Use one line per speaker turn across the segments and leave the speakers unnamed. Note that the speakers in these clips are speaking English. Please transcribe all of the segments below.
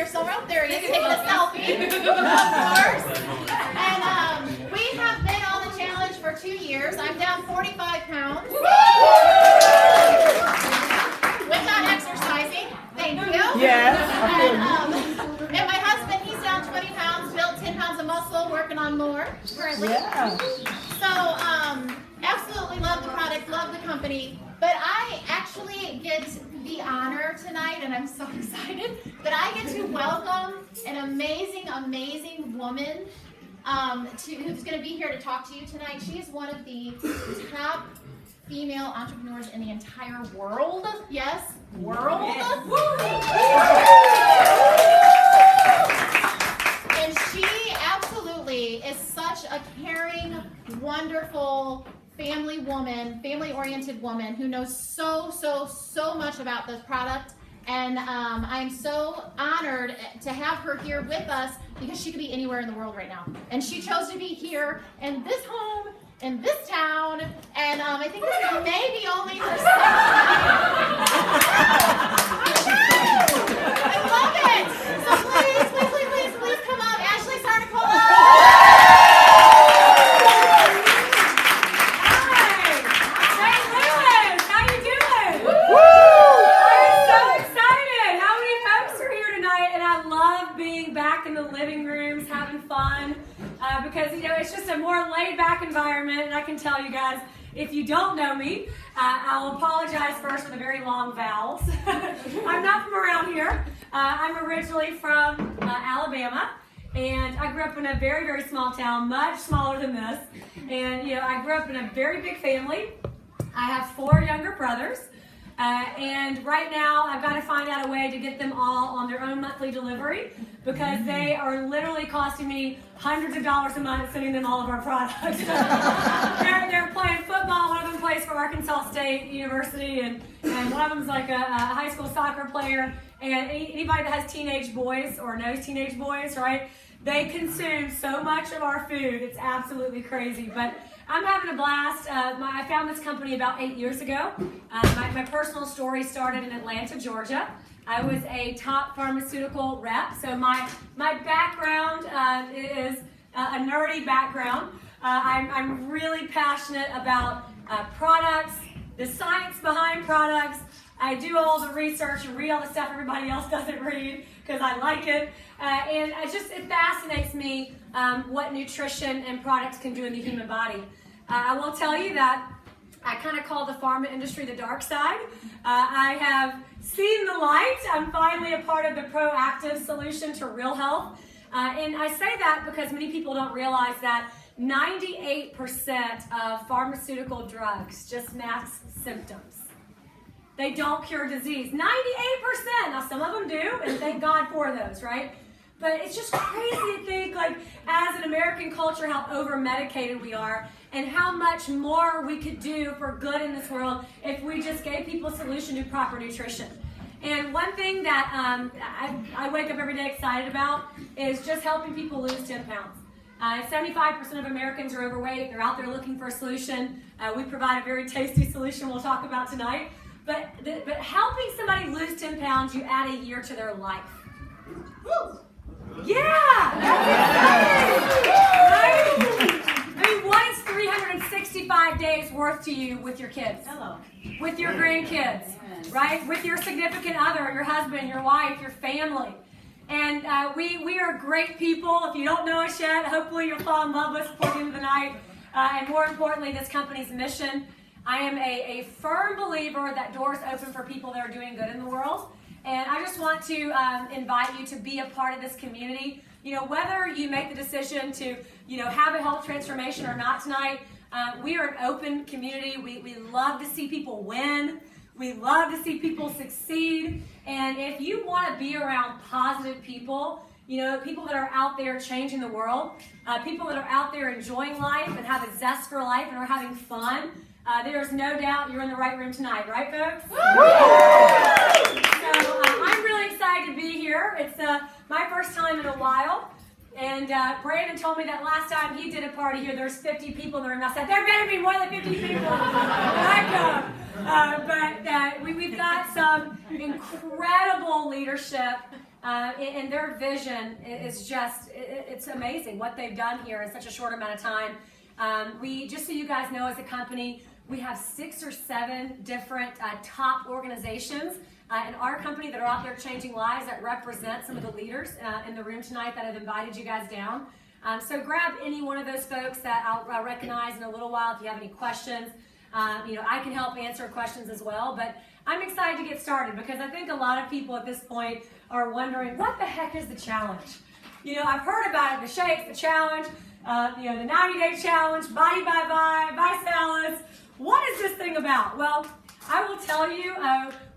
here somewhere. Oh, there he is, taking a selfie, of course. And we have been on the challenge for 2 years. I'm down 45 pounds. Without exercising. Thank you.
Yes.
And my husband, he's down 20 pounds, built 10 pounds of muscle, working on more currently.
Yeah.
So, absolutely love the product, love the company. But I actually get the honor tonight, and I'm so excited, that I get to welcome an amazing, amazing woman who's going to be here to talk to you tonight. She is one of the top female entrepreneurs in the entire world. Yes, world. And she absolutely is such a caring, wonderful family woman, family-oriented woman who knows so much about this product. And I'm so honored to have her here with us because she could be anywhere in the world right now. And she chose to be here in this home, in this town, and I think this is maybe only her second. I love it! So please come up. Ashley Sarnicola!
Hi! St. Louis! How you doing? I'm so excited! How many folks are here tonight? And I love being back in the living rooms, having fun. Because, you know, it's just a more laid-back environment, and I can tell you guys, if you don't know me, I'll apologize first for the very long vowels. I'm not from around here. I'm originally from Alabama, and I grew up in a very, very small town, much smaller than this. And, you know, I grew up in a very big family. I have 4 younger brothers. And right now, I've got to find out a way to get them all on their own monthly delivery because they are literally costing me hundreds of dollars a month sending them all of our products. They're playing football. One of them plays for Arkansas State University, and one of them's like a high school soccer player. And anybody that has teenage boys or knows teenage boys, right? They consume so much of our food. It's absolutely crazy. But I'm having a blast. I found this company about 8 years ago. My personal story started in Atlanta, Georgia. I was a top pharmaceutical rep, so my background is a nerdy background. I'm really passionate about products, the science behind products. I do all the research and read all the stuff everybody else doesn't read because I like it. And it fascinates me what nutrition and products can do in the human body. I will tell you that I kind of call the pharma industry the dark side. I have seen the light. I'm finally a part of the proactive solution to real health. And I say that because many people don't realize that 98% of pharmaceutical drugs just mask symptoms. They don't cure disease. 98%. Now, some of them do, and thank God for those, right? But it's just crazy to think, like, as an American culture, how over-medicated we are and how much more we could do for good in this world if we just gave people a solution to proper nutrition. And one thing that I wake up every day excited about is just helping people lose 10 pounds. 75% of Americans are overweight. They're out there looking for a solution. We provide a very tasty solution we'll talk about tonight. But helping somebody lose 10 pounds, you add a year to their life. Woo! Yeah! That's exciting! Right? I mean, what is 365 days worth to you with your kids?
Hello.
With your grandkids, right? With your significant other, your husband, your wife, your family. And we are great people. If you don't know us yet, hopefully you'll fall in love with us before the end of the night. And more importantly, this company's mission. I am a firm believer that doors open for people that are doing good in the world. And I just want to invite you to be a part of this community. You know, whether you make the decision to, you know, have a health transformation or not tonight, we are an open community. We love to see people win. We love to see people succeed. And if you want to be around positive people, you know, people that are out there changing the world, people that are out there enjoying life and have a zest for life and are having fun, there's no doubt you're in the right room tonight, right, folks? So I'm really excited to be here. It's my first time in a while. And Brandon told me that last time he did a party here, there's 50 people in the room. I said, there better be more than 50 people when I come. But we've got some incredible leadership and their vision is just, it's amazing what they've done here in such a short amount of time. Just so you guys know, as a company, we have 6 or 7 different top organizations in our company that are out there changing lives, that represent some of the leaders in the room tonight that have invited you guys down. So grab any one of those folks that I'll recognize in a little while if you have any questions. I can help answer questions as well, but I'm excited to get started because I think a lot of people at this point are wondering, what the heck is the challenge? I've heard about it, the shakes, the challenge, the 90-day challenge, body by ViSalus. What is this thing about? Well, I will tell you,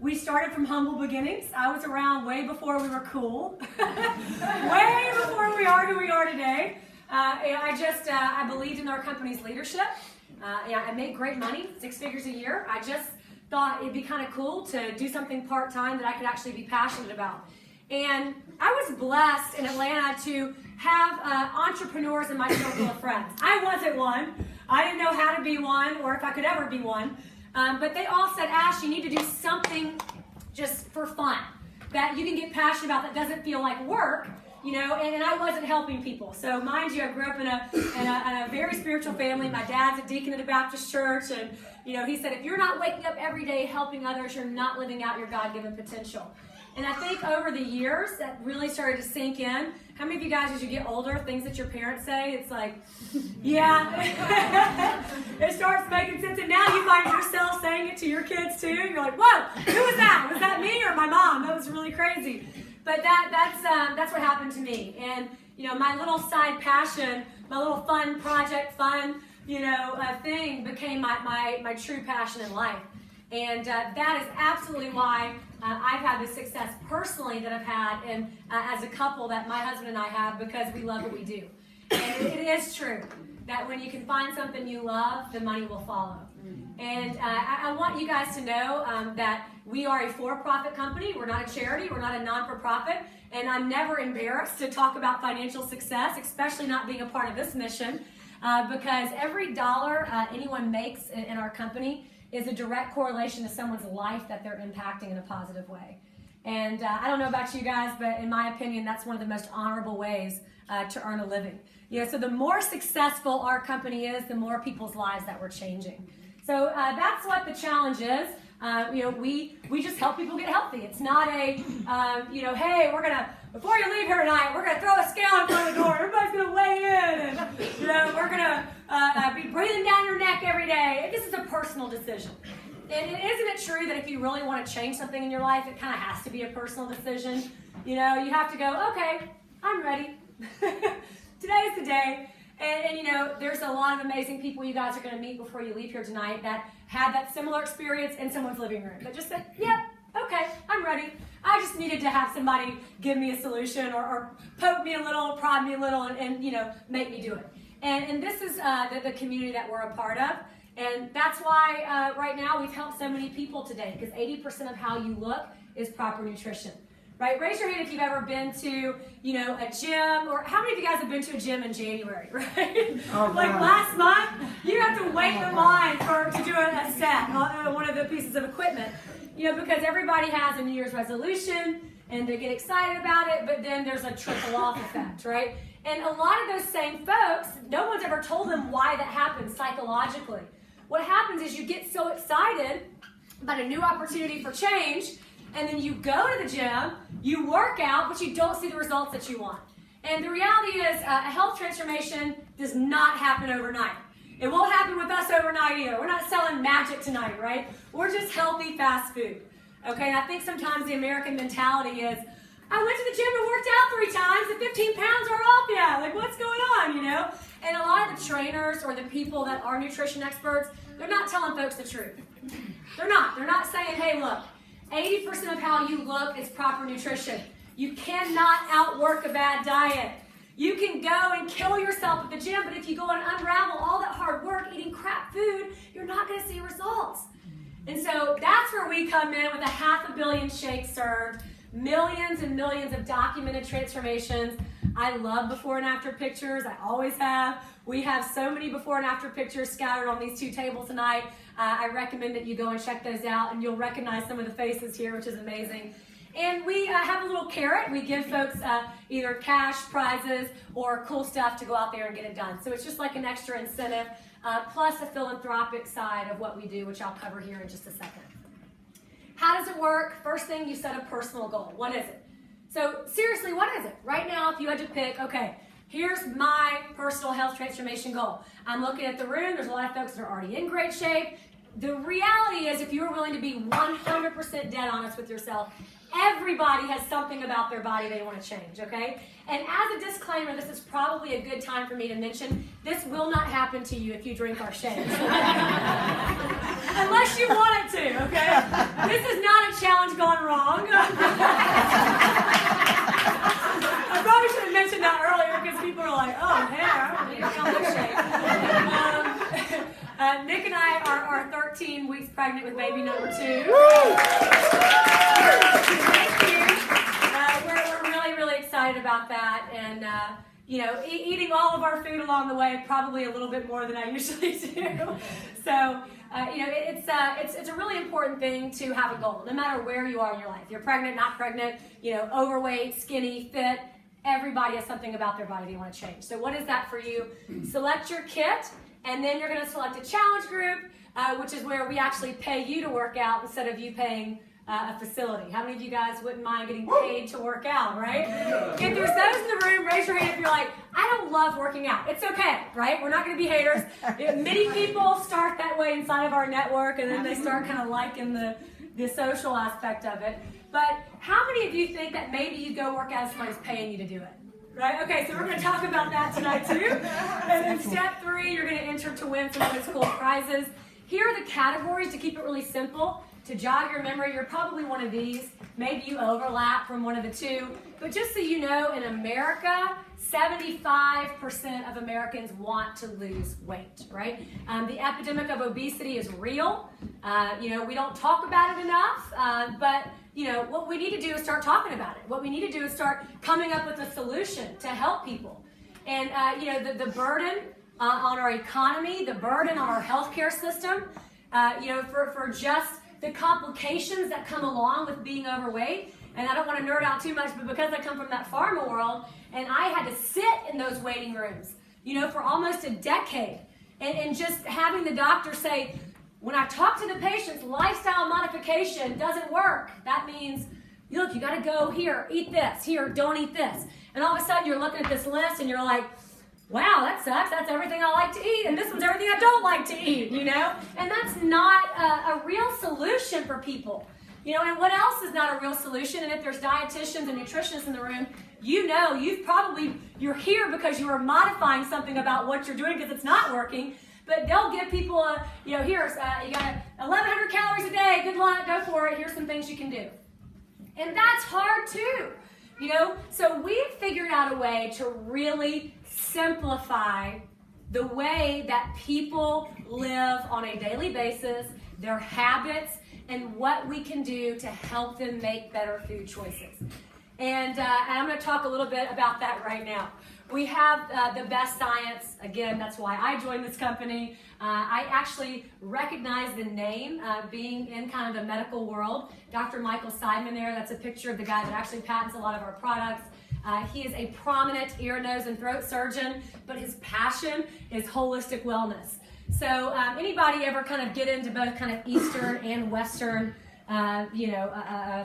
we started from humble beginnings. I was around way before we were cool, way before we are who we are today. I believed in our company's leadership. I made great money, 6 figures a year. I just thought it'd be kind of cool to do something part-time that I could actually be passionate about. And I was blessed in Atlanta to have entrepreneurs in my circle of friends. I wasn't one. I didn't know how to be one or if I could ever be one. But they all said, Ash, you need to do something just for fun that you can get passionate about that doesn't feel like work, and I wasn't helping people. So mind you, I grew up in a very spiritual family. My dad's a deacon at a Baptist church, and he said, if you're not waking up every day helping others, you're not living out your God-given potential. And I think over the years, that really started to sink in. How many of you guys, as you get older, things that your parents say, it's like, yeah, it starts making sense. And now you find yourself saying it to your kids too. You're like, whoa, who was that? Was that me or my mom? That was really crazy. But that's what happened to me. And my little side passion, my little fun project, thing became my true passion in life. And that is absolutely why I've had the success personally that I've had and as a couple that my husband and I have, because we love what we do. And it is true that when you can find something you love, the money will follow. And I want you guys to know that we are a for-profit company. We're not a charity. We're not a non-for-profit. And I'm never embarrassed to talk about financial success, especially not being a part of this mission, because every dollar anyone makes in our company is a direct correlation to someone's life that they're impacting in a positive way. And I don't know about you guys, but in my opinion, that's one of the most honorable ways to earn a living. So the more successful our company is, the more people's lives that we're changing. So that's what the challenge is. We just help people get healthy. It's not a, hey, before you leave here tonight, we're going to throw a scale in front of the door. Everybody's going to weigh in. And, we're going to be breathing down your neck every day. This is a personal decision. And isn't it true that if you really want to change something in your life, it kind of has to be a personal decision? You have to go, okay, I'm ready. Today's the day. And there's a lot of amazing people you guys are going to meet before you leave here tonight that had that similar experience in someone's living room. That just said, yep, okay, I'm ready. I just needed to have somebody give me a solution or poke me a little, prod me a little, and make me do it. And this is the community that we're a part of. And that's why right now we've helped so many people today, because 80% of how you look is proper nutrition. Right? Raise your hand if you've ever been to, a gym, or how many of you guys have been to a gym in January, right?
Oh,
like
wow.
last month, you have to wait in line to do a set on one of the pieces of equipment, because everybody has a New Year's resolution and they get excited about it, but then there's a trickle off effect, right? And a lot of those same folks, no one's ever told them why that happens psychologically. What happens is you get so excited about a new opportunity for change, and then you go to the gym, you work out, but you don't see the results that you want. And the reality is a health transformation does not happen overnight. It won't happen with us overnight either. We're not selling magic tonight, right? We're just healthy fast food. Okay, and I think sometimes the American mentality is, I went to the gym and worked out 3 times and 15 pounds are off yet. Like, what's going on, And a lot of the trainers or the people that are nutrition experts, they're not telling folks the truth. They're not. They're not saying, hey, look, 80% of how you look is proper nutrition. You cannot outwork a bad diet. You can go and kill yourself at the gym, but if you go and unravel all that hard work eating crap food, you're not going to see results. And so that's where we come in with 500 million shakes served, millions and millions of documented transformations. I love before and after pictures. I always have. We have so many before and after pictures scattered on these 2 tables tonight. I recommend that you go and check those out, and you'll recognize some of the faces here, which is amazing. And we have a little carrot. We give folks either cash, prizes, or cool stuff to go out there and get it done. So it's just like an extra incentive, plus a philanthropic side of what we do, which I'll cover here in just a second. How does it work? First thing, you set a personal goal. What is it? So seriously, what is it? Right now, if you had to pick, okay, here's my personal health transformation goal. I'm looking at the room. There's a lot of folks that are already in great shape. The reality is, if you're willing to be 100% dead honest with yourself, everybody has something about their body they want to change, okay? And as a disclaimer, this is probably a good time for me to mention, this will not happen to you if you drink our shakes. Unless you want it to, okay? This is not a challenge gone wrong. I probably should have mentioned that earlier because people are like, oh, hey, I don't need a milkshake. Nick and I are 13 weeks pregnant with baby number 2. Thank you. We're really, really excited about that. And, you know, eating all of our food along the way, probably a little bit more than I usually do. So, you know, it's a really important thing to have a goal, no matter where you are in your life. You're pregnant, not pregnant, you know, overweight, skinny, fit. Everybody has something about their body they want to change. So what is that for you? Select your kit, and then you're going to select a challenge group, which is where we actually pay you to work out instead of you paying a facility. How many of you guys wouldn't mind getting paid to work out, right? If there's those in the room, raise your hand if you're like, I don't love working out. It's okay, right? We're not going to be haters. Many people start that way inside of our network, and then they start kind of liking the social aspect of it. But how many of you think that maybe you go work out if somebody's paying you to do it? Right? Okay, so we're going to talk about that tonight too. And then step 3, you're going to enter to win some of those cool prizes. Here are the categories to keep it really simple. To jog your memory, you're probably one of these. Maybe you overlap from one of the 2. But just so you know, in America, 75% of Americans want to lose weight, right? The epidemic of obesity is real. You know, we don't talk about it enough, but you know, what we need to do is start talking about it. What we need to do is start coming up with a solution to help people. And, you know, the burden on our economy, the burden on our healthcare system, you know, for just the complications that come along with being overweight. And I don't want to nerd out too much, but because I come from that pharma world, and I had to sit in those waiting rooms, you know, for almost a decade, and just having the doctor say, when I talk to the patients, lifestyle modification doesn't work. That means, look, you got to go here, eat this, here, don't eat this. And all of a sudden you're looking at this list and you're like, wow, that sucks. That's everything I like to eat. And this one's everything I don't like to eat, you know? And that's not a real solution for people. You know, and what else is not a real solution? And if there's dietitians and nutritionists in the room, you know, you're here because you are modifying something about what you're doing because it's not working. But they'll give people you know, here's, you got 1,100 calories a day, good luck, go for it, here's some things you can do. And that's hard too, you know? So we've figured out a way to really simplify the way that people live on a daily basis, their habits, and what we can do to help them make better food choices. And I'm going to talk a little bit about that right now. We have the best science. Again, that's why I joined this company. I actually recognize the name being in kind of the medical world. Dr. Michael Seidman there, that's a picture of the guy that actually patents a lot of our products. He is a prominent ear, nose, and throat surgeon, but his passion is holistic wellness. So anybody ever kind of get into both kind of Eastern and Western you know,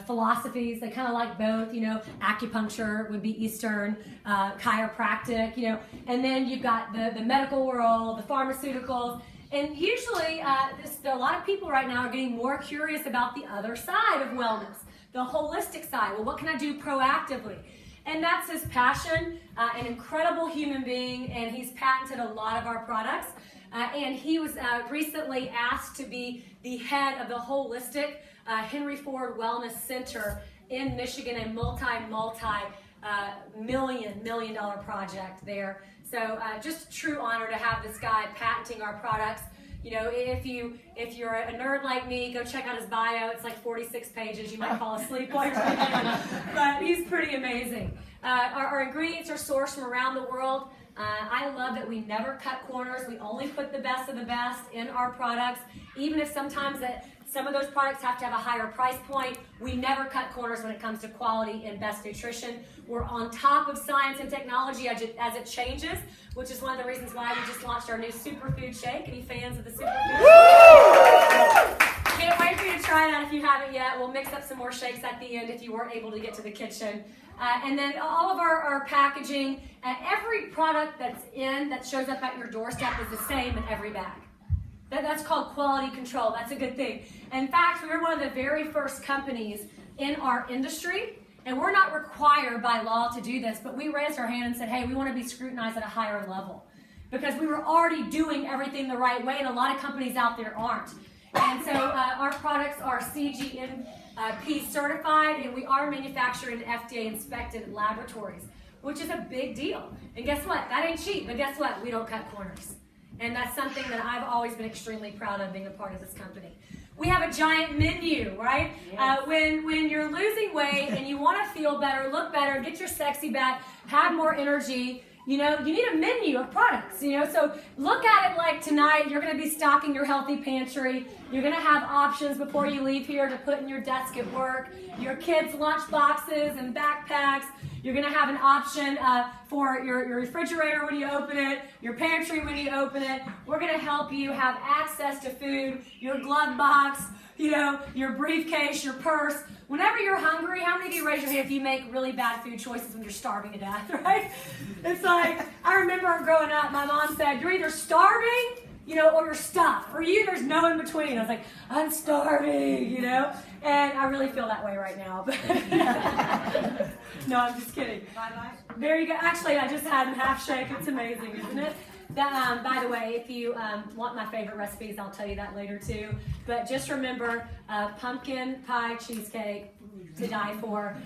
philosophies? They kind of like both, you know, acupuncture would be Eastern, chiropractic, you know, and then you've got the medical world, the pharmaceuticals, and usually a lot of people right now are getting more curious about the other side of wellness, the holistic side. Well, what can I do proactively? And that's his passion, an incredible human being, and he's patented a lot of our products. And he was recently asked to be the head of the holistic Henry Ford Wellness Center in Michigan, a multi-million dollar project there. So just a true honor to have this guy patenting our products. You know, if you're a nerd like me, go check out his bio. It's like 46 pages. You might fall asleep while you're reading it, but he's pretty amazing. Our ingredients are sourced from around the world. I love that we never cut corners. We only put the best of the best in our products, even if sometimes that Some of those products have to have a higher price point. We never cut corners when it comes to quality and best nutrition. We're on top of science and technology as it changes, which is one of the reasons why we just launched our new superfood shake. Any fans of the superfood shake? Can't wait for you to try that if you haven't yet. We'll mix up some more shakes at the end if you weren't able to get to the kitchen. And then all of our packaging, every product that shows up at your doorstep is the same in every bag. That's called quality control. That's a good thing. In fact, we were one of the very first companies in our industry, and we're not required by law to do this, but we raised our hand and said, hey, we want to be scrutinized at a higher level because we were already doing everything the right way, and a lot of companies out there aren't. And so our products are CGMP certified, and we are manufactured in FDA inspected laboratories, which is a big deal. And guess what? That ain't cheap, but guess what? We don't cut corners. And that's something that I've always been extremely proud of being a part of this company. We have a giant menu, right? Yes. When you're losing weight and you want to feel better, look better, get your sexy back, have more energy, you need a menu of products, So look at it like tonight, you're going to be stocking your healthy pantry. You're going to have options before you leave here to put in your desk at work, your kids' lunch boxes and backpacks. You're going to have an option for your refrigerator when you open it, your pantry when you open it. We're going to help you have access to food, your glove box, your briefcase, your purse. Whenever you're hungry, how many of you raise your hand if you make really bad food choices when you're starving to death, right? It's like, I remember growing up, my mom said, you're either starving, or you're stuffed. For you, there's no in between. I was like, I'm starving, And I really feel that way right now. No, I'm just kidding. Bye-bye. There you go. Actually, I just had a half shake. It's amazing, isn't it? That, by the way, if you want my favorite recipes, I'll tell you that later too. But just remember, pumpkin pie cheesecake to die for,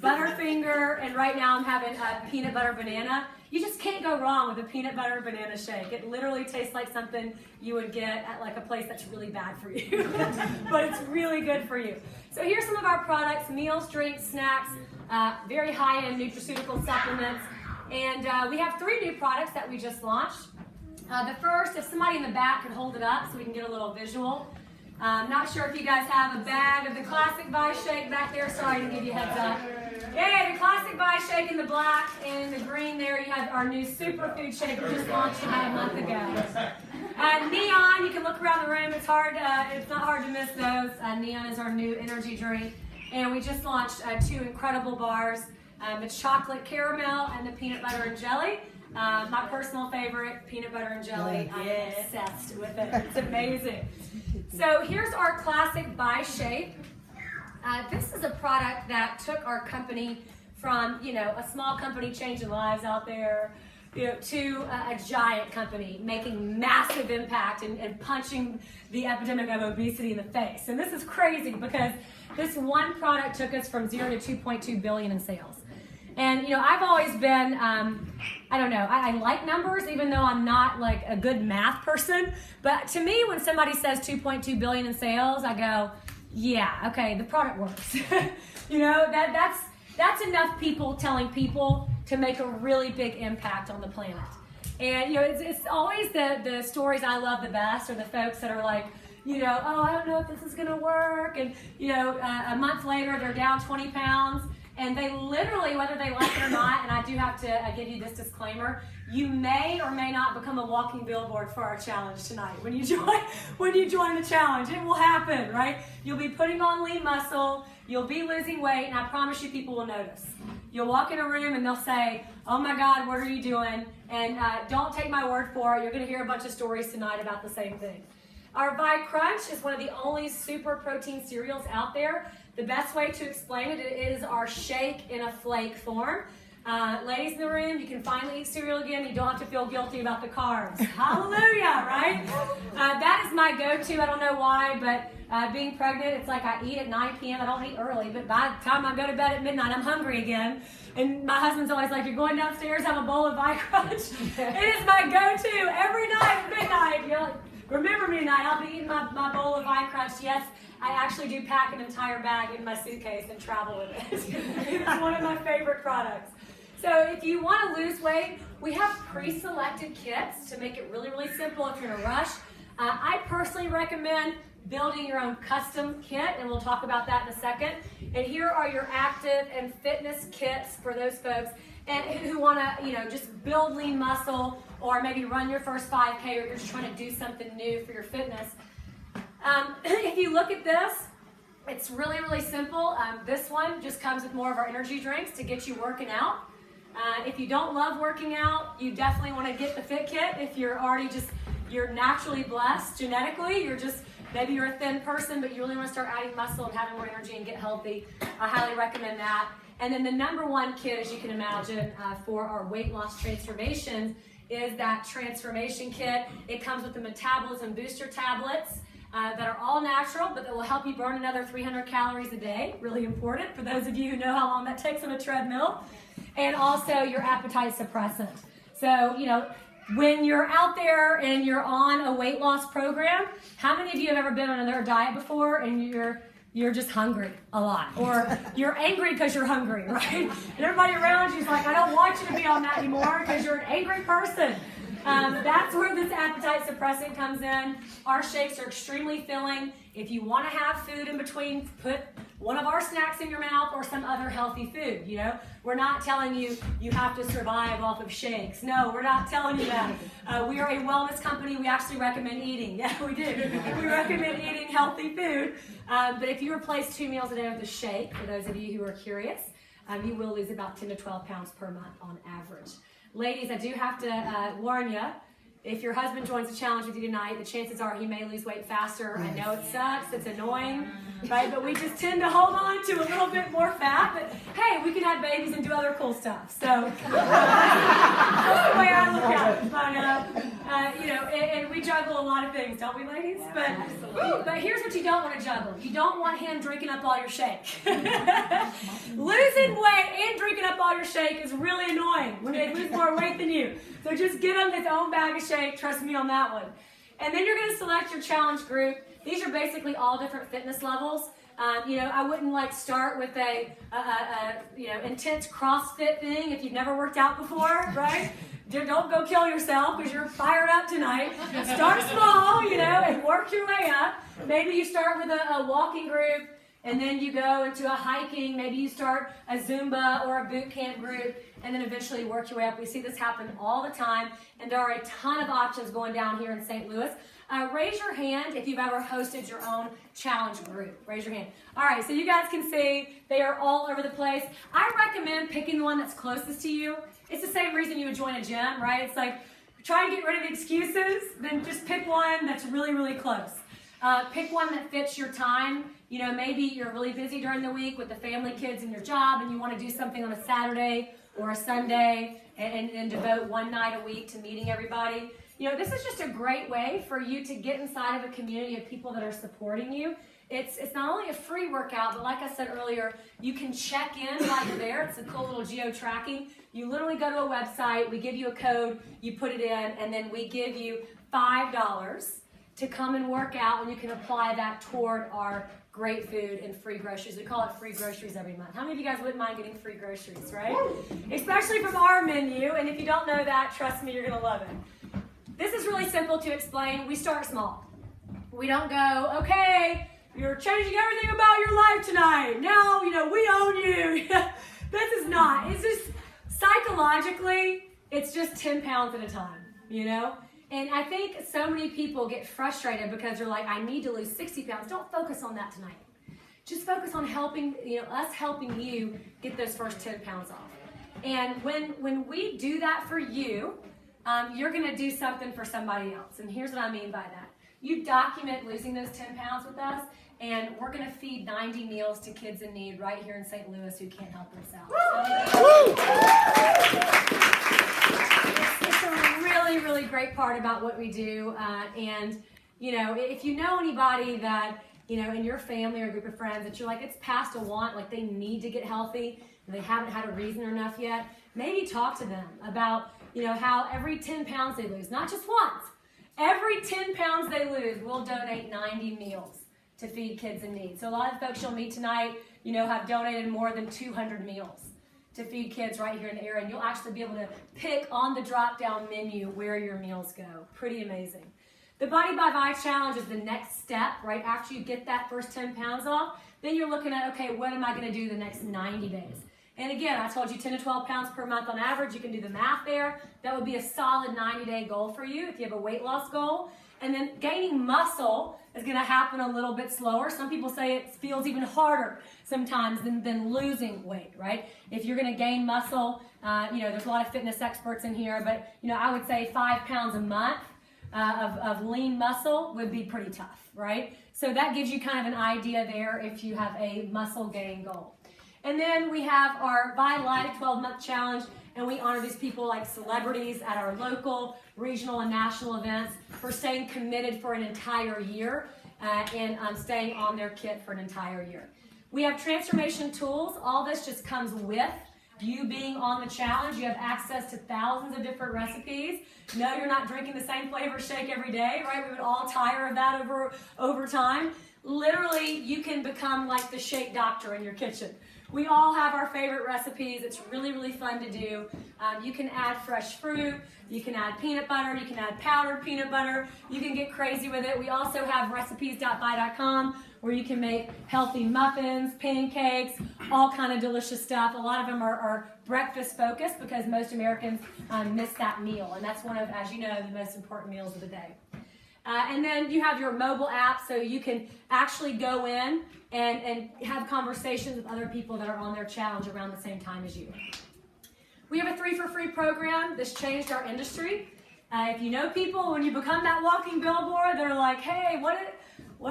Butterfinger, and right now I'm having a peanut butter banana. You just can't go wrong with a peanut butter banana shake. It literally tastes like something you would get at like a place that's really bad for you, but it's really good for you. So here's some of our products: meals, drinks, snacks, very high-end nutraceutical supplements. And we have 3 new products that we just launched. The first, if somebody in the back could hold it up so we can get a little visual. I'm not sure if you guys have a bag of the classic ViShake back there. Sorry to give you a heads up. Yeah, the classic ViShake in the black, and in the green there you have our new superfood shake we just launched about a month ago. Neon, you can look around the room. It's not hard to miss those. Neon is our new energy drink. And we just launched 2 incredible bars. The chocolate caramel and the peanut butter and jelly. My personal favorite, peanut butter and jelly. I'm obsessed with it. It's amazing. So here's our classic ViShake. This is a product that took our company from, a small company changing lives out there, to a giant company making massive impact and punching the epidemic of obesity in the face. And this is crazy because this one product took us from 0 to 2.2 billion in sales. And, I've always been, I like numbers, even though I'm not like a good math person. But to me, when somebody says 2.2 billion in sales, I go, yeah, okay, the product works. That's enough people telling people to make a really big impact on the planet. And, it's always the stories I love the best are the folks that are like, oh, I don't know if this is going to work. And, a month later, they're down 20 pounds. And they literally, whether they like it or not, and I do have to give you this disclaimer, you may or may not become a walking billboard for our challenge tonight. When you join the challenge, it will happen, right? You'll be putting on lean muscle, you'll be losing weight, and I promise you people will notice. You'll walk in a room and they'll say, oh my God, what are you doing? And don't take my word for it. You're going to hear a bunch of stories tonight about the same thing. Our Vi Crunch is one of the only super protein cereals out there. The best way to explain it is our shake in a flake form. Ladies in the room, you can finally eat cereal again. You don't have to feel guilty about the carbs. Hallelujah, right? That is my go-to. I don't know why, but being pregnant, it's like I eat at 9 p.m. I don't eat early, but by the time I go to bed at midnight, I'm hungry again. And my husband's always like, you're going downstairs, have a bowl of Vi Crunch. It is my go-to every night at midnight. You're like, remember me tonight, I'll be eating my bowl of Vi Crunch. Yes, I actually do pack an entire bag in my suitcase and travel with it. It's one of my favorite products. So if you want to lose weight, we have pre-selected kits to make it really, really simple if you're in a rush. I personally recommend building your own custom kit, and we'll talk about that in a second. And here are your active and fitness kits for those folks and who want to, just build lean muscle, or maybe run your first 5K, or you're just trying to do something new for your fitness. If you look at this, it's really, really simple. This one just comes with more of our energy drinks to get you working out. If you don't love working out, you definitely want to get the Fit Kit. If you're already you're naturally blessed genetically, maybe you're a thin person, but you really want to start adding muscle and having more energy and get healthy, I highly recommend that. And then the number one kit, as you can imagine, for our weight loss transformations is that transformation kit. It comes with the metabolism booster tablets that are all natural, but that will help you burn another 300 calories a day. Really important for those of you who know how long that takes on a treadmill. And also your appetite suppressant. So, when you're out there and you're on a weight loss program, how many of you have ever been on another diet before and you're just hungry a lot, or you're angry because you're hungry, right? And everybody around you's like, I don't want you to be on that anymore because you're an angry person. That's where this appetite suppressant comes in. Our shakes are extremely filling. If you want to have food in between, put one of our snacks in your mouth or some other healthy food. We're not telling you have to survive off of shakes. No, we're not telling you that. We are a wellness company. We actually recommend eating. Yeah, we do. We recommend eating healthy food. But if you replace 2 meals a day with a shake, for those of you who are curious, you will lose about 10 to 12 pounds per month on average. Ladies, I do have to warn you, if your husband joins the challenge with you tonight, the chances are he may lose weight faster. I know it sucks, it's annoying, right? But we just tend to hold on to a little bit more fat. But hey, we can have babies and do other cool stuff. So that's the way I look at it. But, and we juggle a lot of things, don't we, ladies? But here's what you don't want to juggle. You don't want him drinking up all your shake. Losing weight and drinking up all your shake is really annoying when they lose more weight than you. So just get him his own bag of shake, trust me on that one. And then you're going to select your challenge group. These are basically all different fitness levels. I wouldn't start with a intense CrossFit thing if you've never worked out before, right? Don't go kill yourself because you're fired up tonight. Start small, and work your way up. Maybe you start with a walking group, and then you go into a hiking. Maybe you start a Zumba or a boot camp group, and then eventually work your way up. We see this happen all the time, and there are a ton of options going down here in St. Louis. Raise your hand if you've ever hosted your own challenge group. Raise your hand. All right, so you guys can see they are all over the place. I recommend picking the one that's closest to you. It's the same reason you would join a gym, right? It's like, try and get rid of the excuses, then just pick one that's really, really close. Pick one that fits your time. Maybe you're really busy during the week with the family, kids, and your job, and you want to do something on a Saturday or a Sunday and devote one night a week to meeting everybody. This is just a great way for you to get inside of a community of people that are supporting you. It's not only a free workout, but like I said earlier, you can check in while you're there. It's a cool little geo-tracking. You literally go to a website, we give you a code, you put it in, and then we give you $5 to come and work out, and you can apply that toward our great food and free groceries. We call it free groceries every month. How many of you guys wouldn't mind getting free groceries, right? Especially from our menu, and if you don't know that, trust me, you're going to love it. This is really simple to explain. We start small. We don't go, okay, you're changing everything about your life tonight. Now, we own you. This is not. It's just psychologically, it's just 10 pounds at a time, And I think so many people get frustrated because they're like, I need to lose 60 pounds. Don't focus on that tonight. Just focus on helping, us helping you get those first 10 pounds off. And when we do that for you, you're going to do something for somebody else. And here's what I mean by that. You document losing those 10 pounds with us, and we're going to feed 90 meals to kids in need right here in St. Louis who can't help themselves. It's a really, really great part about what we do. And if you know anybody that, in your family or group of friends that you're like, it's past a want, like they need to get healthy, and they haven't had a reason enough yet, maybe talk to them about how every 10 pounds they lose, not just once, every 10 pounds they lose, we'll donate 90 meals to feed kids in need. So a lot of folks you'll meet tonight, have donated more than 200 meals to feed kids right here in the area. And you'll actually be able to pick on the drop-down menu where your meals go. Pretty amazing. The Body by Vi Challenge is the next step, right after you get that first 10 pounds off. Then you're looking at, okay, what am I going to do the next 90 days? And again, I told you 10 to 12 pounds per month on average. You can do the math there. That would be a solid 90-day goal for you if you have a weight loss goal. And then gaining muscle is going to happen a little bit slower. Some people say it feels even harder sometimes than losing weight, right? If you're going to gain muscle, there's a lot of fitness experts in here, but I would say 5 pounds a month of lean muscle would be pretty tough, right? So that gives you kind of an idea there if you have a muscle gain goal. And then we have our Vi Life 12-month challenge, and we honor these people like celebrities at our local, regional, and national events for staying committed for an entire year and staying on their kit for an entire year. We have transformation tools. All this just comes with you being on the challenge. You have access to thousands of different recipes. No, you're not drinking the same flavor shake every day, right? We would all tire of that over time. Literally, you can become like the shake doctor in your kitchen. We all have our favorite recipes. It's really, really fun to do. You can add fresh fruit. You can add peanut butter. You can add powdered peanut butter. You can get crazy with it. We also have recipes.vi.com where you can make healthy muffins, pancakes, all kind of delicious stuff. A lot of them are breakfast focused because most Americans miss that meal. And that's one of, as you know, the most important meals of the day. And then you have your mobile app, so you can actually go in and have conversations with other people that are on their challenge around the same time as you. We have a 3 for Free program. This changed our industry. If you know people, when you become that walking billboard, they're like, hey, what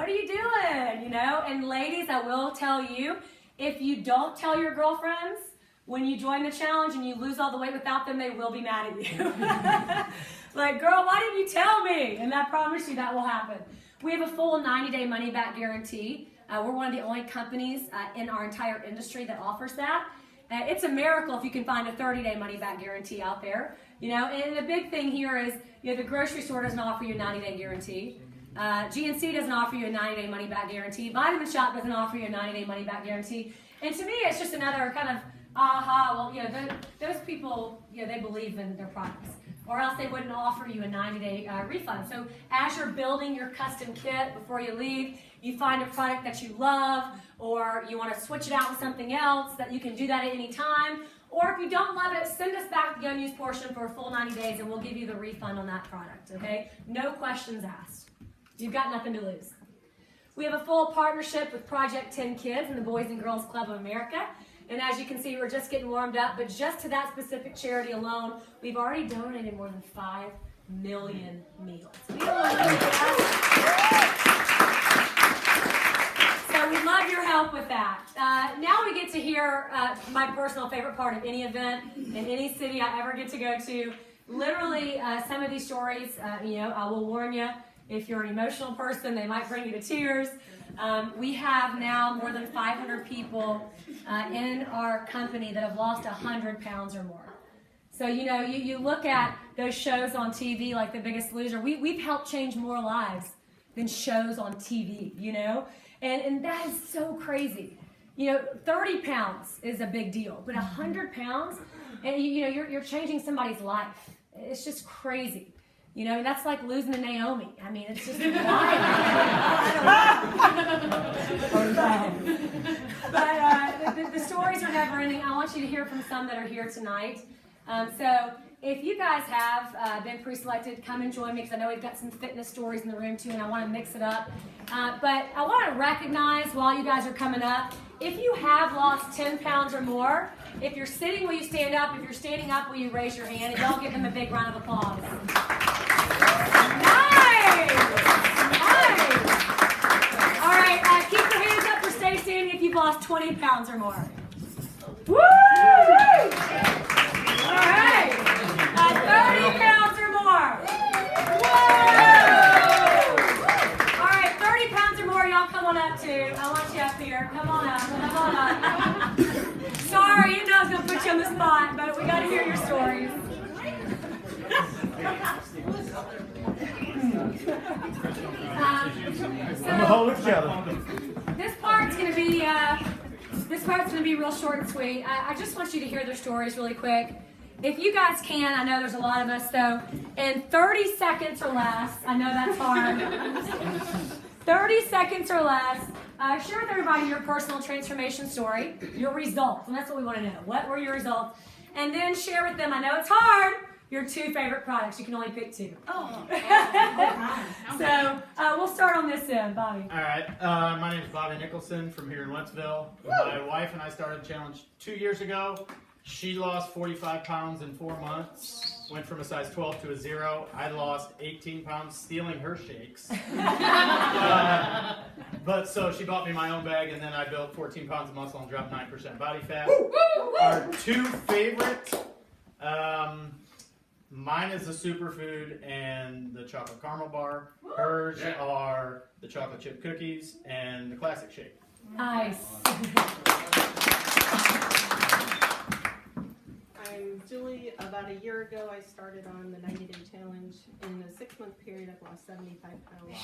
are you doing? And ladies, I will tell you, if you don't tell your girlfriends when you join the challenge and you lose all the weight without them, they will be mad at you. Like, girl, why didn't you tell me? And I promise you that will happen. We have a full 90-day money-back guarantee. We're one of the only companies in our entire industry that offers that. It's a miracle if you can find a 30-day money-back guarantee out there. And the big thing here is, the grocery store doesn't offer you a 90-day guarantee. GNC doesn't offer you a 90-day money-back guarantee. Vitamin Shop doesn't offer you a 90-day money-back guarantee. And to me, it's just another kind of, those people, they believe in their products. Or else they wouldn't offer you a 90-day refund. So as you're building your custom kit before you leave, you find a product that you love, or you want to switch it out with something else, that you can do that at any time. Or if you don't love it, send us back the unused portion for a full 90 days and we'll give you the refund on that product, okay? No questions asked. You've got nothing to lose. We have a full partnership with Project 10 Kids and the Boys and Girls Club of America. And as you can see, we're just getting warmed up, but just to that specific charity alone, we've already donated more than 5 million meals. So we love your help with that. Now we get to hear my personal favorite part of any event in any city I ever get to go to. Literally, some of these stories, I will warn you, if you're an emotional person, they might bring you to tears. We have now more than 500 people in our company that have lost 100 pounds or more. So, you look at those shows on TV like The Biggest Loser. We've helped change more lives than shows on TV, And that is so crazy. 30 pounds is a big deal, but 100 pounds, and you're changing somebody's life. It's just crazy. That's like losing to Naomi. I mean, it's just wild. But the stories are never ending. I want you to hear from some that are here tonight. So if you guys have been pre-selected, come and join me, because I know we've got some fitness stories in the room too, and I want to mix it up. But I want to recognize, while you guys are coming up, if you have lost 10 pounds or more, if you're sitting, will you stand up? If you're standing up, will you raise your hand? And y'all give them a big round of applause. Nice! Nice! All right, keep your hands up or stay standing if you've lost 20 pounds or more. Woo! All right, 30 pounds or more. Whoa! All right, 30 pounds or more, y'all come on up too. I want you up here. Come on up, come on up. Sorry, you know I was going to put you on the spot, but we got to hear your stories. This part's going to be real short and sweet. I just want you to hear their stories really quick. if you guys can, I know there's a lot of us though, in 30 seconds or less, I know that's hard, 30 seconds or less, share with everybody your personal transformation story, your results, and that's what we want to know. What were your results? And then share with them, I know it's hard, your 2 favorite products. You can only pick 2.
Oh.
So we'll start on this end, Bobby.
All right. My name is Bobby Nicholson from here in Wentzville. My wife and I started the challenge 2 years ago. She lost 45 pounds in 4 months. Went from a size 12 to a 0. I lost 18 pounds stealing her shakes. But so she bought me my own bag, and then I built 14 pounds of muscle and dropped 9% body fat. Our 2 favorite, mine is the superfood and the chocolate caramel bar. Hers are the chocolate chip cookies and the classic shake.
Nice.
I'm Julie. About a year ago, I started on the 90-day challenge. In a 6-month period, I've lost 75 pounds.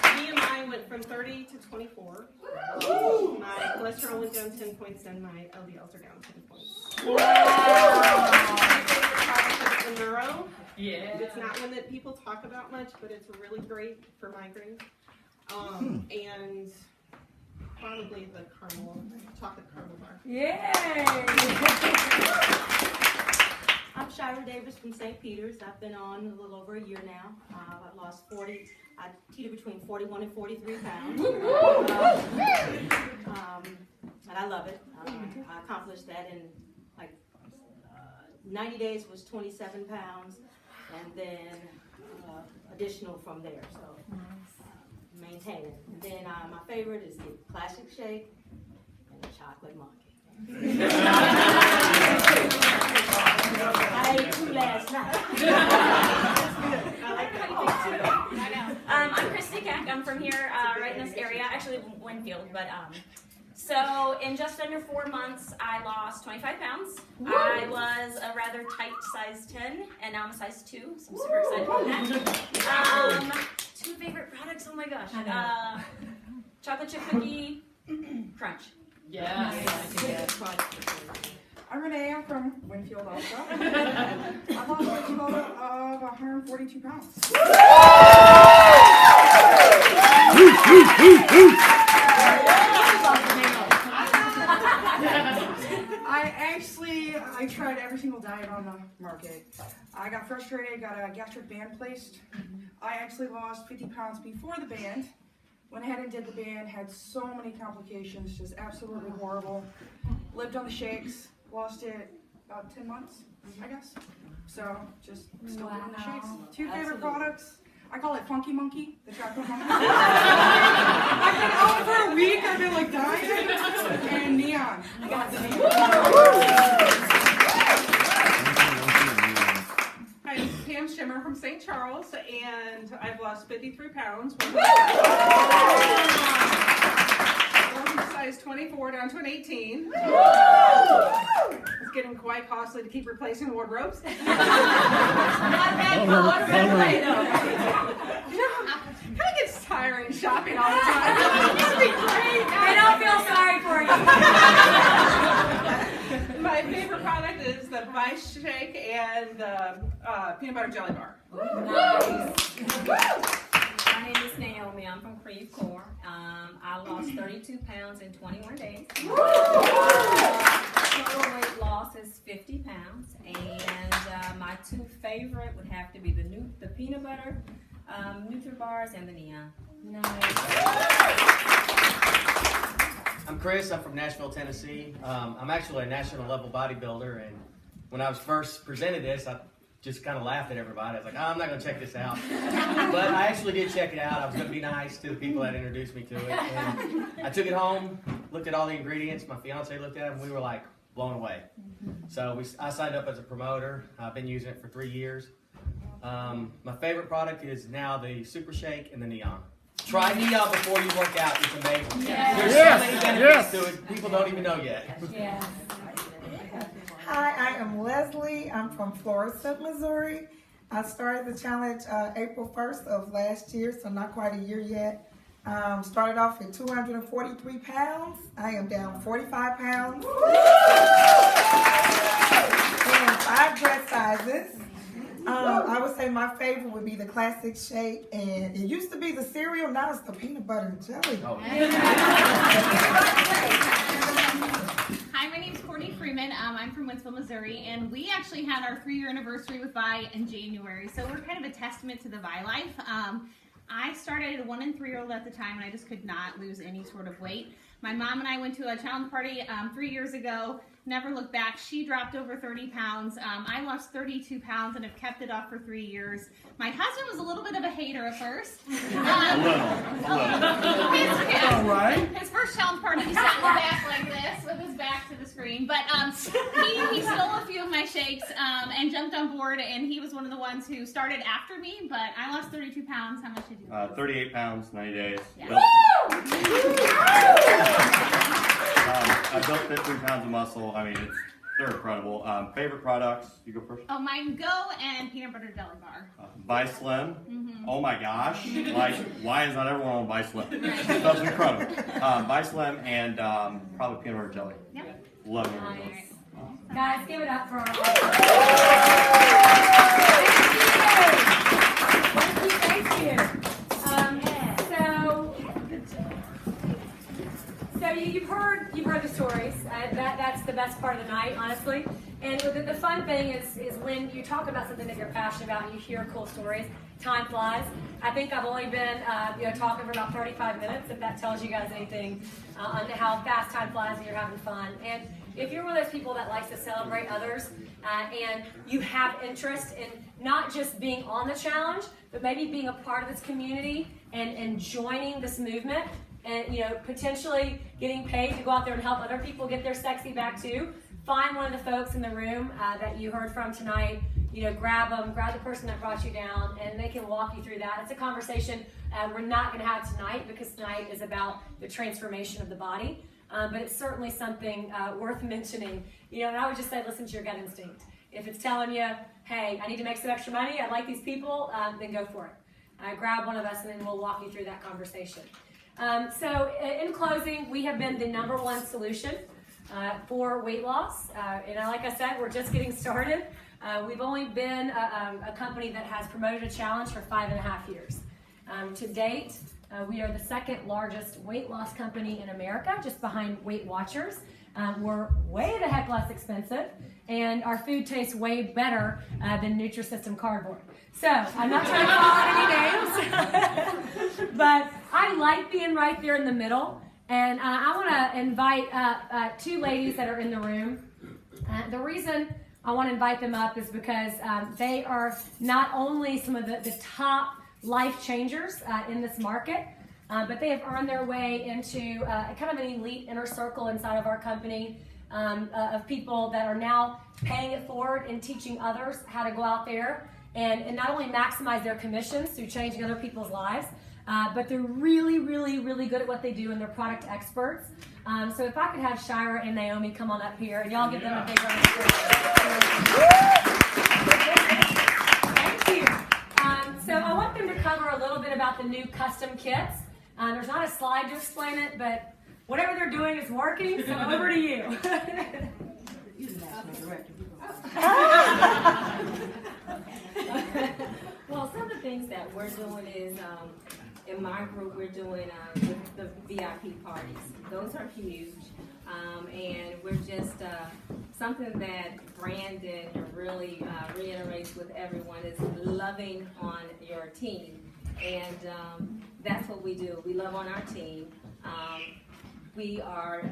BMI went from 30 to 24. My cholesterol went down 10 points, and my LDLs are down 10 points. The neuro. Yeah. It's not one that people talk about much, but it's really great for migraines. And probably the chocolate caramel bar.
Yay!
I'm Shira Davis from St. Peter's. I've been on a little over a year now. I've lost 40, I teeter between 41 and 43 pounds. And I love it. I accomplished that in like 90 days was 27 pounds, and then additional from there. So maintain it. And then my favorite is the classic shake and the chocolate monkey. I ate 2 last night.
I'm Christy Keck. I'm from here, right in this area, actually Winfield, but so in just under 4 months, I lost 25 pounds. Woo! I was a rather tight size 10, and now I'm a size 2, so I'm super excited about that. 2 favorite products, oh my gosh. Chocolate chip cookie, crunch.
Yes.
I'm Renee. I'm from Winfield also. I've lost a total of 142 pounds. I tried every single diet on the market. I got frustrated, got a gastric band placed. I actually lost 50 pounds before the band. Went ahead and did the band, had so many complications, just absolutely horrible. Lived on the shakes, lost it about 10 months, I guess. So, just still doing the shakes. 2 favorite products. I call it Funky Monkey, the chocolate monkey. I've been out for a week, I've been like dying. And Neon. I got the Neon.
Hi, I'm Pam Shimmer from St. Charles, and I've lost 53 pounds. From size 24 down to an 18. It's getting quite costly to keep replacing wardrobes. Not bad for one way, though. Kind of gets tiring shopping all the time. It'd be great.
I don't feel sorry for you.
My favorite product is the Vice Shake and the peanut butter jelly bar.
Nice. My name is Naomi. I'm from Creve Coeur. I lost 32 pounds in 21 days. Total weight loss is 50 pounds. And my 2 favorite would have to be the peanut butter, Nutri-Bars, and the Neon.
Nice.
I'm Chris. I'm from Nashville, Tennessee. I'm actually a national level bodybuilder, and when I was first presented this, I just kind of laughed at everybody. I was like, oh, I'm not going to check this out. But I actually did check it out. I was going to be nice to the people that introduced me to it. And I took it home, looked at all the ingredients. My fiance looked at them, and we were like blown away. So I signed up as a promoter. I've been using it for 3 years. My favorite product is now the Super Shake and the Neon. Try Neon before you work out. It's amazing.
Yes.
There's so many benefits to it. People don't even know yet.
Yes.
Hi, I am Leslie. I'm from Florissant, Missouri. I started the challenge April 1st of last year, so not quite a year yet. Started off at 243 pounds. I am down 45 pounds. In 5 dress sizes. I would say my favorite would be the classic shake, and it used to be the cereal, now it's the peanut butter and jelly.
Oh.
Hi, my name's Courtney Freeman. I'm from Wentzville, Missouri, and we actually had our 3-year anniversary with Vi in January, so we're kind of a testament to the Vi life. I started a 1 and 3-year-old at the time, and I just could not lose any sort of weight. My mom and I went to a challenge party 3 years ago. Never looked back. She dropped over 30 pounds. I lost 32 pounds and have kept it off for 3 years. My husband was a little bit of a hater at first. His first challenge party, he sat in the back like this with his back to the screen. But he stole a few of my shakes and jumped on board, and he was one of the ones who started after me. But I lost 32 pounds. How much did you lose?
38 pounds, 90 days.
Yeah.
I built 15 pounds of muscle. I mean, they're incredible. Favorite products? You go first.
Oh, mine Go and peanut butter jelly bar.
ViSlim. Oh my gosh! Like, why is not everyone on ViSlim? That's incredible. ViSlim and probably peanut butter jelly.
Yep.
Love peanut butter jelly.
Guys, give it up for our Thank you. So you've heard the stories. That's the best part of the night, honestly. And the fun thing is when you talk about something that you're passionate about and you hear cool stories, time flies. I think I've only been talking for about 35 minutes, if that tells you guys anything on how fast time flies and you're having fun. And if you're one of those people that likes to celebrate others and you have interest in not just being on the challenge, but maybe being a part of this community and joining this movement, and potentially getting paid to go out there and help other people get their sexy back too, find one of the folks in the room that you heard from tonight, grab them, grab the person that brought you down, and they can walk you through that. It's a conversation we're not going to have tonight, because tonight is about the transformation of the body, but it's certainly something worth mentioning. And I would just say, listen to your gut instinct. If it's telling you, hey, I need to make some extra money, I like these people, then go for it. Grab one of us, and then we'll walk you through that conversation. So in closing, we have been the #1 solution for weight loss. And like I said, we're just getting started. We've only been a company that has promoted a challenge for 5.5 years. To date, we are the 2nd largest weight loss company in America, just behind Weight Watchers. We're way the heck less expensive, and our food tastes way better than Nutrisystem cardboard. So I'm not trying to call out any names, but I like being right there in the middle. And I want to invite 2 ladies that are in the room. The reason I want to invite them up is because they are not only some of the top life changers in this market, but they have earned their way into kind of an elite inner circle inside of our company of people that are now paying it forward and teaching others how to go out there and not only maximize their commissions through changing other people's lives, but they're really, really, really good at what they do, and they're product experts. So if I could have Shira and Naomi come on up here, and y'all give them a big round of applause. Thank you. So I want them to cover a little bit about the new custom kits. There's not a slide to explain it, but whatever they're doing is working, so over to you.
Well, some of the things that we're doing is, in my group, we're doing the VIP parties. Those are huge, and we're just, something that Brandon really reiterates with everyone is loving on your team. And that's what we do. We love on our team. We are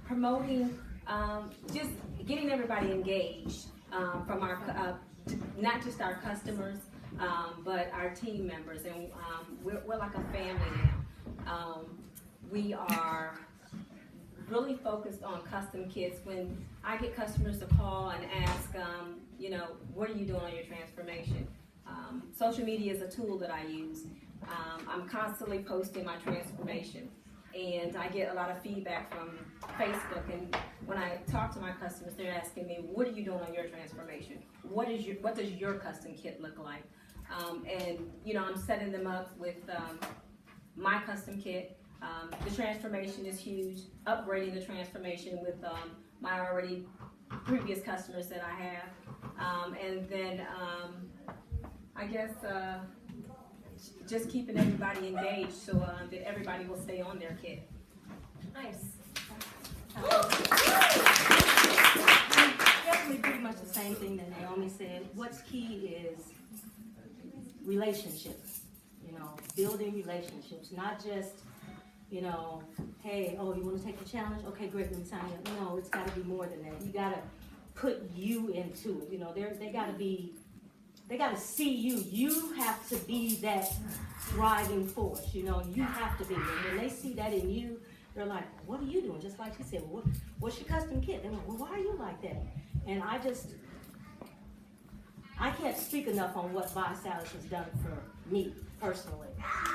promoting, just getting everybody engaged from our, not just our customers, but our team members. And we're like a family now. We are really focused on custom kits. When I get customers to call and ask, what are you doing on your transformation? Social media is a tool that I use. I'm constantly posting my transformation, and I get a lot of feedback from Facebook. And when I talk to my customers, they're asking me, "What are you doing on your transformation? What does your custom kit look like?" And I'm setting them up with my custom kit. The transformation is huge. Upgrading the transformation with my already previous customers that I have, and then I guess just keeping everybody engaged so that everybody will stay on their kit.
Nice.
Definitely pretty much the same thing that Naomi said. What's key is relationships, you know, building relationships, not just, you know, hey, oh, you want to take the challenge? Okay, great, let me sign you up. No, it's got to be more than that. You got to put you into it. You know, they got to see you. You have to be that driving force. You know, you have to be. And when they see that in you, they're like, what are you doing? Just like she said, well, what's your custom kit? They're like, well, why are you like that? And I can't speak enough on what ViSalus has done for me personally.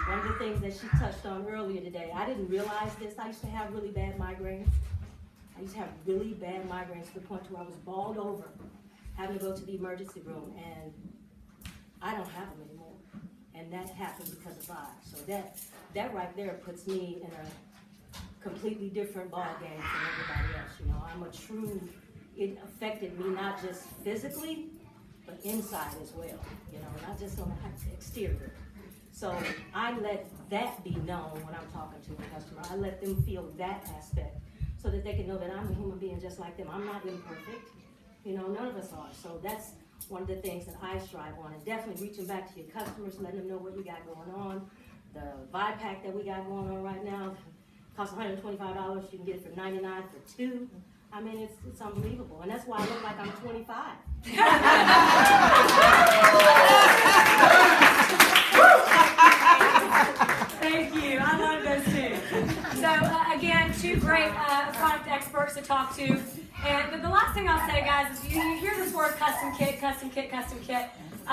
One of the things that she touched on earlier today, I didn't realize this. I used to have really bad migraines. I used to have really bad migraines to the point where I was balled over, having to go to the emergency room, and I don't have them anymore. And that happened because of Vi. So that right there puts me in a completely different ball game from everybody else. You know, it affected me not just physically, but inside as well. You know, not just on the exterior. So I let that be known when I'm talking to a customer. I let them feel that aspect so that they can know that I'm a human being just like them. I'm not imperfect. You know, none of us are. So that's one of the things that I strive on, and definitely reaching back to your customers, letting them know what you got going on. The Vi Pack that we got going on right now costs $125. You can get it for $99 for 2. I mean, it's unbelievable, and that's why I look like I'm 25.
Thank you. I love those two. So again, two great product experts to talk to. And the last thing I'll say, guys, is you hear this word custom kit, custom kit, custom kit.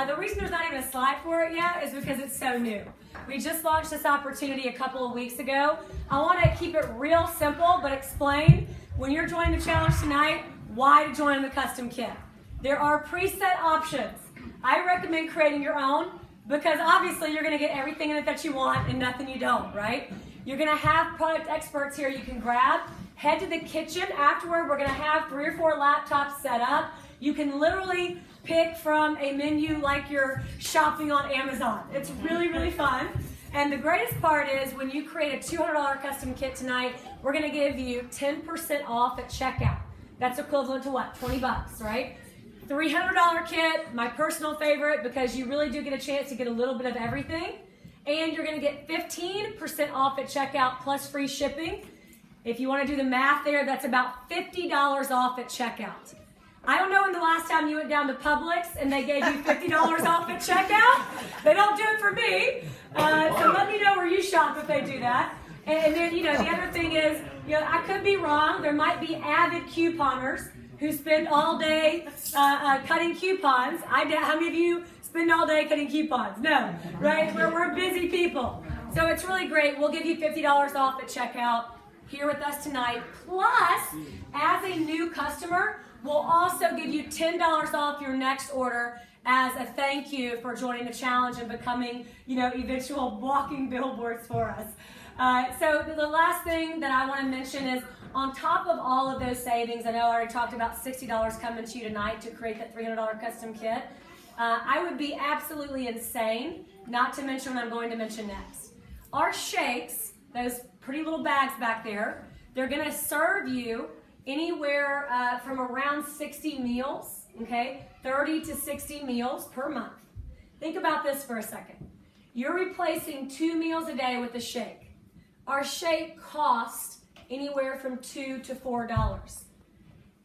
The reason there's not even a slide for it yet is because it's so new. We just launched this opportunity a couple of weeks ago. I want to keep it real simple, but explain when you're joining the challenge tonight, why to join the custom kit. There are preset options. I recommend creating your own because obviously you're going to get everything in it that you want and nothing you don't, right? You're going to have product experts here you can grab. Head to the kitchen afterward. We're going to have 3 or 4 laptops set up. You can literally pick from a menu like you're shopping on Amazon. It's really, really fun. And the greatest part is when you create a $200 custom kit tonight, we're going to give you 10% off at checkout. That's equivalent to what? 20 bucks, right? $300 kit, my personal favorite, because you really do get a chance to get a little bit of everything. And you're going to get 15% off at checkout plus free shipping. If you want to do the math there, that's about $50 off at checkout. I don't know when the last time you went down to Publix and they gave you $50 off at checkout. They don't do it for me. So let me know where you shop if they do that. And then, you know, the other thing is, you know, I could be wrong. There might be avid couponers who spend all day cutting coupons. How many of you spend all day cutting coupons? No, right? We're busy people. So it's really great. We'll give you $50 off at checkout here with us tonight. Plus, as a new customer, we'll also give you $10 off your next order as a thank you for joining the challenge and becoming, you know, eventual walking billboards for us. So the last thing that I want to mention is on top of all of those savings, I know I already talked about $60 coming to you tonight to create that $300 custom kit. I would be absolutely insane not to mention what I'm going to mention next. Our shakes, those pretty little bags back there, they're going to serve you anywhere from around 60 meals, okay? 30 to 60 meals per month. Think about this for a second. You're replacing 2 meals a day with a shake. Our shake costs anywhere from $2 to $4.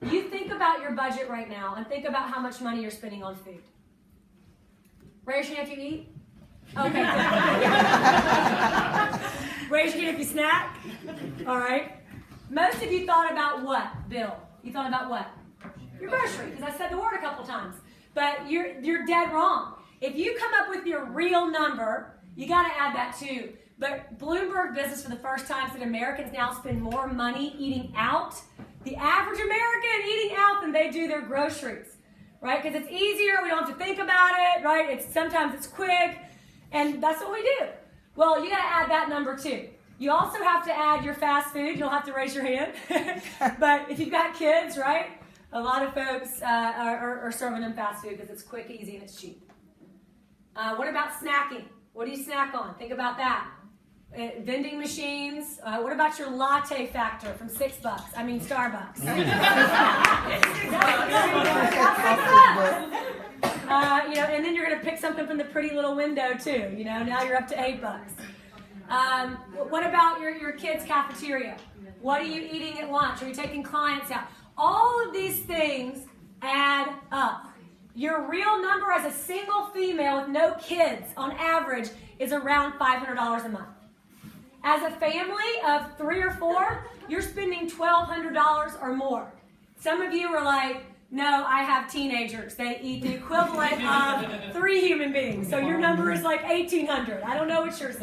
You think about your budget right now and think about how much money you're spending on food. Raise your hand if you eat. Okay, good. Raise your hand if you snack. All right. Most of you thought about what, Bill? You thought about what? Your grocery, because I said the word a couple times. But you're dead wrong. If you come up with your real number, you got to add that too. But Bloomberg Business for the first time said Americans now spend more money eating out, the average American eating out, than they do their groceries, right? Because it's easier, we don't have to think about it, right? Sometimes it's quick, and that's what we do, Well, you got to add that number too. You also have to add your fast food. You don't have to raise your hand. But if you've got kids, right, a lot of folks are serving them fast food because it's quick, easy, and it's cheap. What about snacking? What do you snack on? Think about that. Vending machines. What about your latte factor from $6? I mean Starbucks. And then you're going to pick something from the pretty little window too. Now you're up to $8. What about your kids' cafeteria? What are you eating at lunch? Are you taking clients out? All of these things add up. Your real number as a single female with no kids on average is around $500 a month. As a family of 3 or 4, you're spending $1,200 or more. Some of you are like, no, I have teenagers. They eat the equivalent of 3 human beings. So your number is like $1,800. I don't know what yours is.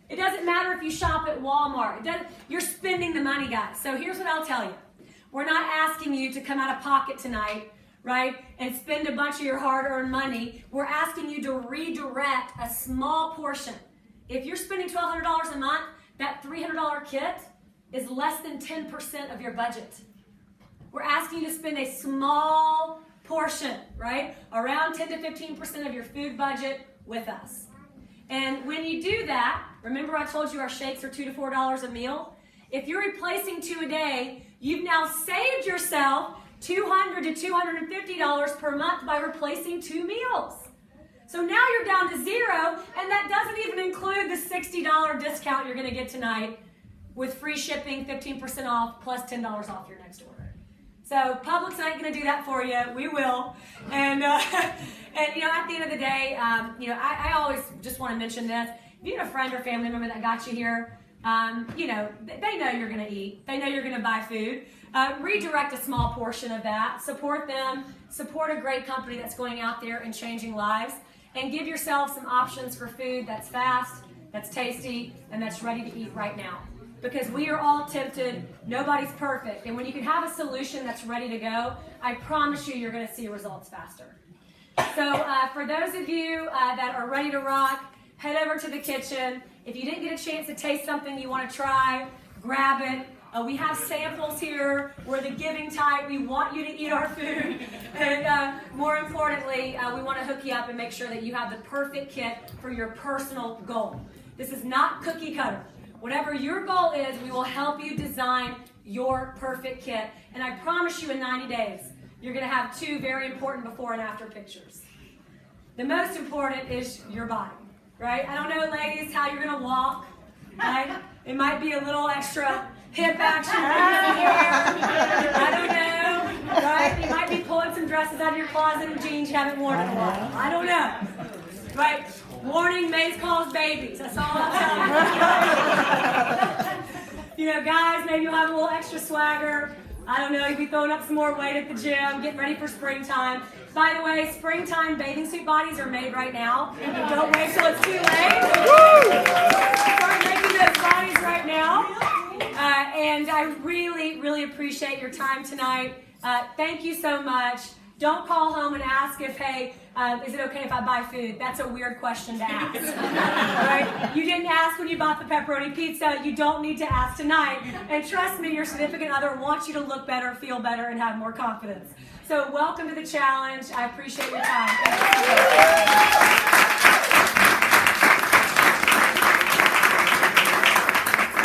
It doesn't matter if you shop at Walmart. You're spending the money, guys. So here's what I'll tell you. We're not asking you to come out of pocket tonight, right, and spend a bunch of your hard-earned money. We're asking you to redirect a small portion. If you're spending $1,200 a month, that $300 kit is less than 10% of your budget. We're asking you to spend a small portion, right, around 10 to 15% of your food budget with us. And when you do that, remember I told you our shakes are $2 to $4 a meal? If you're replacing 2 a day, you've now saved yourself $200 to $250 per month by replacing 2 meals. So now you're down to 0, and that doesn't even include the $60 discount you're going to get tonight with free shipping, 15% off, plus $10 off your next order. So Publix ain't going to do that for you. We will. And at the end of the day, I always just want to mention this. If you have a friend or family member that got you here, they know you're going to eat. They know you're going to buy food. Redirect a small portion of that. Support them. Support a great company that's going out there and changing lives. And give yourself some options for food that's fast, that's tasty, and that's ready to eat right now. Because we are all tempted. Nobody's perfect. And when you can have a solution that's ready to go, I promise you, you're going to see results faster. So for those of you that are ready to rock, head over to the kitchen. If you didn't get a chance to taste something you want to try, grab it. We have samples here. We're the giving type. We want you to eat our food. And more importantly, we want to hook you up and make sure that you have the perfect kit for your personal goal. This is not cookie cutter. Whatever your goal is, we will help you design your perfect kit. And I promise you in 90 days, you're going to have 2 very important before and after pictures. The most important is your body, right? I don't know, ladies, how you're going to walk, right? It might be a little extra hip action. I don't know, right? You might be pulling some dresses out of your closet and jeans you haven't worn in a while. I don't know, right? Warning, Maze calls babies. That's all I'm telling you. Guys, maybe you'll have a little extra swagger. I don't know, you'll be throwing up some more weight at the gym, getting ready for springtime. By the way, springtime bathing suit bodies are made right now. Don't wait till it's too late. Start making those bodies right now. And I really, really appreciate your time tonight. Thank you so much. Don't call home and ask if, hey, is it okay if I buy food? That's a weird question to ask. Right? You didn't ask when you bought the pepperoni pizza. You don't need to ask tonight. And trust me, your significant other wants you to look better, feel better, and have more confidence. So welcome to the challenge. I appreciate your time.